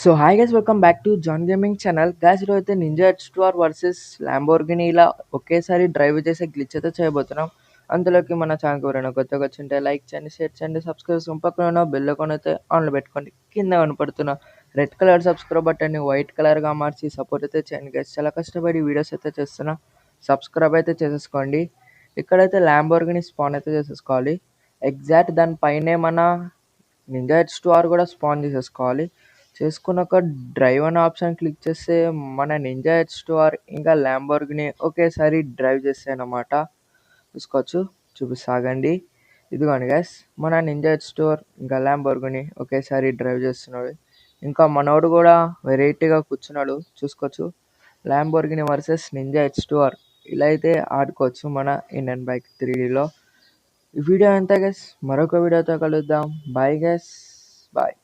So hi guys, welcome back to John gaming channel. Guys ఈరోజు అయితే ninja హెచ్2ఆర్ versus Lamborghini ఇలా ఒకేసారి drive చేసే గ్లిచ్ అయితే చేయబోతున్నాం. అందులోకి మన ఛానల్కి ఎవరైనా కొత్తగా వచ్చింటే లైక్ చేయండి, షేర్ చేయండి, సబ్స్క్రైబ్ చేసి పక్కన ఉన్న బెల్ ఐకాన్ అయితే ఆన్లో పెట్టుకోండి. కింద కనపడుతున్న రెడ్ కలర్ సబ్స్క్రైబ్ బటన్ని వైట్ కలర్గా మార్చి సపోర్ట్ అయితే చేయండి గైస్. చాలా కష్టపడి వీడియోస్ అయితే చేస్తున్నా, సబ్స్క్రైబ్ అయితే చేసేసుకోండి. ఇక్కడైతే ల్యాంబోర్గిని స్పాన్ అయితే చేసేసుకోవాలి. ఎగ్జాక్ట్ దానిపైనే మన నింజా హెచ్2ఆర్ కూడా స్పాన్ చేసేసుకోవాలి. చేసుకున్నాక డ్రైవ్ అనే ఆప్షన్ క్లిక్ చేస్తే మన నింజా హెచ్2ఆర్ ఇంకా ల్యాంబోర్గిని ఒకేసారి డ్రైవ్ చేస్తాయన్నమాట. చూసుకోవచ్చు, చూపిస్తాగండి. ఇదిగోండి గైస్, మన నింజా హెచ్2ఆర్ ఇంకా ల్యాంబోర్గిని ఒకేసారి డ్రైవ్ చేస్తున్నాడు. ఇంకా మనోడు కూడా వెరైటీగా కూర్చున్నాడు. చూసుకోవచ్చు, ల్యాంబోర్గిని వర్సెస్ నింజా హెచ్2ఆర్ ఇలా అయితే ఆడుకోవచ్చు మన ఇండియన్ బైక్ 3Dలో. ఈ వీడియో అంతా గైస్, మరొక వీడియోతో కలుద్దాం. Bye guys, bye.